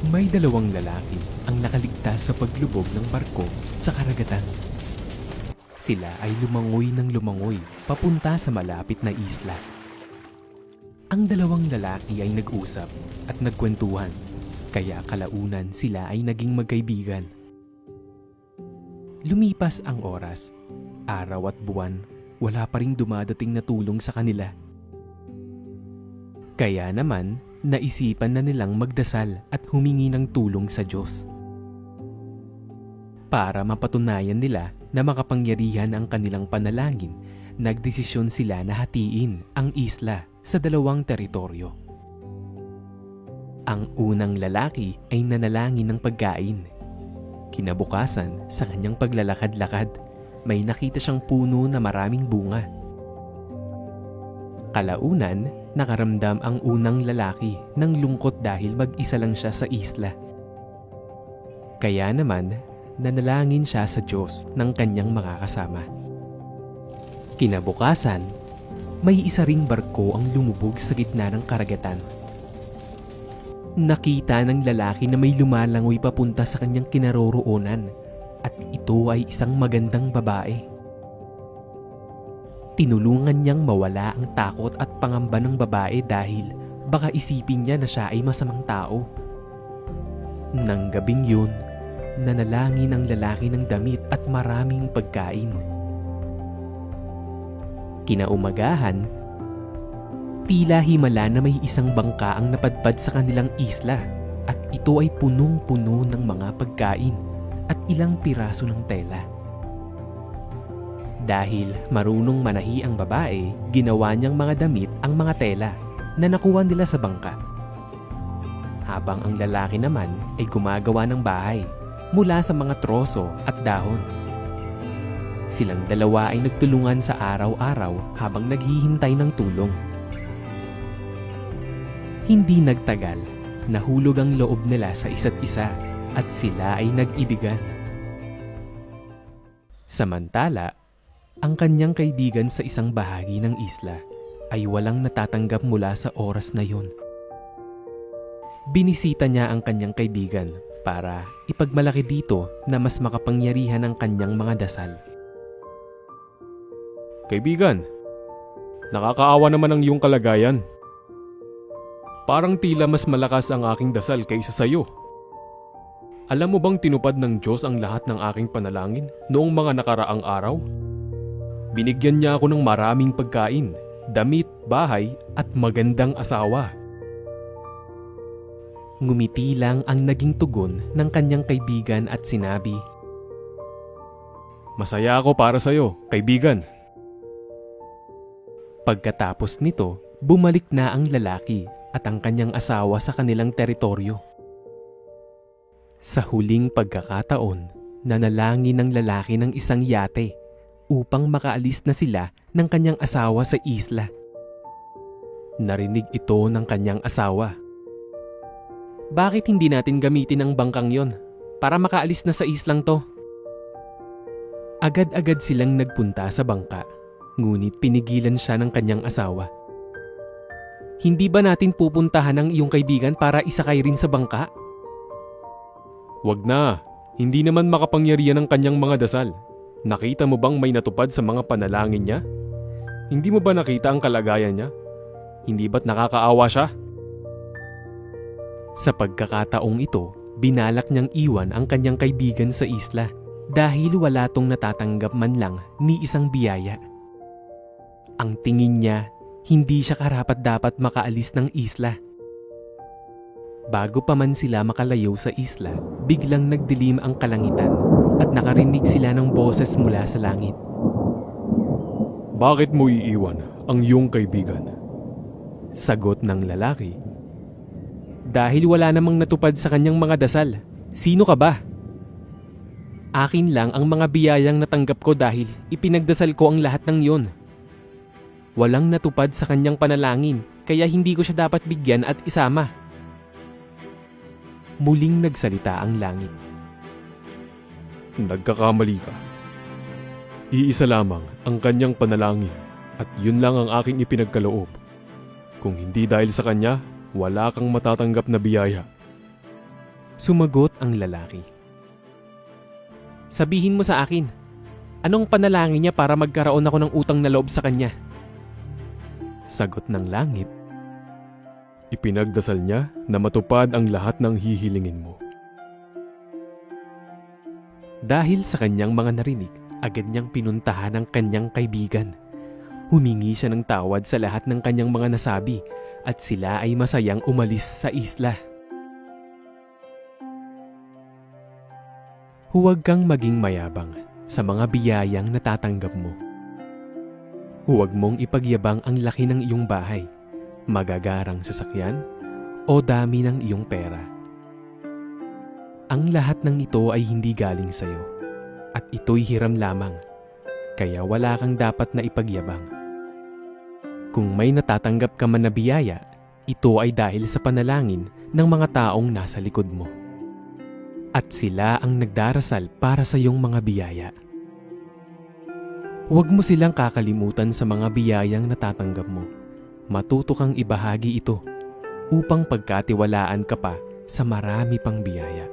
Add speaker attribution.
Speaker 1: May dalawang lalaki ang nakaligtas sa paglubog ng barko sa karagatan. Sila ay lumangoy ng lumangoy papunta sa malapit na isla. Ang dalawang lalaki ay nag-usap at nagkwentuhan, kaya kalaunan sila ay naging magkaibigan. Lumipas ang oras, araw at buwan, wala pa ring dumadating na tulong sa kanila. Kaya naman, naisipan na nilang magdasal at humingi ng tulong sa Diyos. Para mapatunayan nila na makapangyarihan ang kanilang panalangin, nagdesisyon sila na hatiin ang isla sa dalawang teritoryo. Ang unang lalaki ay nanalangin ng pagkain. Kinabukasan, sa kanyang paglalakad-lakad, may nakita siyang puno na maraming bunga. Kalaunan, nakaramdam ang unang lalaki ng lungkot dahil mag-isa lang siya sa isla. Kaya naman, nanalangin siya sa Diyos ng kanyang makakasama. Kinabukasan, may isa ring barko ang lumubog sa gitna ng karagatan. Nakita ng lalaki na may lumalangoy papunta sa kanyang kinaroroonan at ito ay isang magandang babae. Tinulungan niyang mawala ang takot at pangamba ng babae dahil baka isipin niya na siya ay masamang tao. Nang gabing yun, nanalangin ang lalaki ng damit at maraming pagkain. Kinaumagahan, tila himala na may isang bangka ang napadpad sa kanilang isla at ito ay punong-puno ng mga pagkain at ilang piraso ng tela. Dahil marunong manahi ang babae, ginawa niyang mga damit ang mga tela na nakuha nila sa bangka. Habang ang lalaki naman ay gumagawa ng bahay mula sa mga troso at dahon. Silang dalawa ay nagtulungan sa araw-araw habang naghihintay ng tulong. Hindi nagtagal, nahulog ang loob nila sa isa't isa at sila ay nag-ibigan. Samantala, ang kanyang kaibigan sa isang bahagi ng isla ay walang natatanggap mula sa oras na yun. Binisita niya ang kanyang kaibigan para ipagmalaki dito na mas makapangyarihan ang kanyang mga dasal.
Speaker 2: Kaibigan, nakakaawa naman ang iyong kalagayan. Parang tila mas malakas ang aking dasal kaysa sa iyo. Alam mo bang tinupad ng Diyos ang lahat ng aking panalangin noong mga nakaraang araw? Binigyan niya ako ng maraming pagkain, damit, bahay at magandang asawa.
Speaker 1: Ngumiti lang ang naging tugon ng kanyang kaibigan at sinabi,
Speaker 2: Masaya ako para sa iyo, kaibigan.
Speaker 1: Pagkatapos nito, bumalik na ang lalaki at ang kanyang asawa sa kanilang teritoryo. Sa huling pagkakataon, nanalangin ng lalaki ng isang yate upang makaalis na sila ng kanyang asawa sa isla. Narinig ito ng kanyang asawa. Bakit hindi natin gamitin ang bangkang yon para makaalis na sa islang to? Agad-agad silang nagpunta sa bangka, ngunit pinigilan siya ng kanyang asawa. Hindi ba natin pupuntahan ang iyong kaibigan para isakay rin sa bangka?
Speaker 2: Wag na, hindi naman makapangyarihan ang kanyang mga dasal. Nakita mo bang may natupad sa mga panalangin niya? Hindi mo ba nakita ang kalagayan niya? Hindi ba't nakakaawa siya?
Speaker 1: Sa pagkakataong ito, binalak niyang iwan ang kanyang kaibigan sa isla dahil wala tong natatanggap man lang ni isang biyaya. Ang tingin niya, hindi siya karapat-dapat makaalis ng isla. Bago pa man sila makalayo sa isla, biglang nagdilim ang kalangitan at nakarinig sila ng boses mula sa langit.
Speaker 2: Bakit mo iiwan ang iyong kaibigan?
Speaker 1: Sagot ng lalaki. Dahil wala namang natupad sa kanyang mga dasal. Sino ka ba? Akin lang ang mga biyayang natanggap ko dahil ipinagdasal ko ang lahat ng yon. Walang natupad sa kanyang panalangin kaya hindi ko siya dapat bigyan at isama. Muling nagsalita ang langit.
Speaker 2: Nagkakamali ka. Iisa lamang ang kanyang panalangin at yun lang ang aking ipinagkaloob. Kung hindi dahil sa kanya, wala kang matatanggap na biyaya.
Speaker 1: Sumagot ang lalaki. Sabihin mo sa akin, anong panalangin niya para magkaroon ako ng utang na loob sa kanya?
Speaker 2: Sagot ng langit. Ipinagdasal niya na matupad ang lahat ng hihilingin mo.
Speaker 1: Dahil sa kanyang mga narinig, agad niyang pinuntahan ang kanyang kaibigan. Humingi siya ng tawad sa lahat ng kanyang mga nasabi at sila ay masayang umalis sa isla. Huwag kang maging mayabang sa mga biyayang natatanggap mo. Huwag mong ipagyabang ang laki ng iyong bahay, magagarang sasakyan, o dami ng iyong pera. Ang lahat ng ito ay hindi galing sa iyo at ito'y hiram lamang, kaya wala kang dapat na ipagyabang. Kung may natatanggap ka man na biyaya, ito ay dahil sa panalangin ng mga taong nasa likod mo. At sila ang nagdarasal para sa iyong mga biyaya. Huwag mo silang kakalimutan sa mga biyayang natatanggap mo. Matuto kang ibahagi ito upang pagkatiwalaan ka pa sa marami pang biyaya.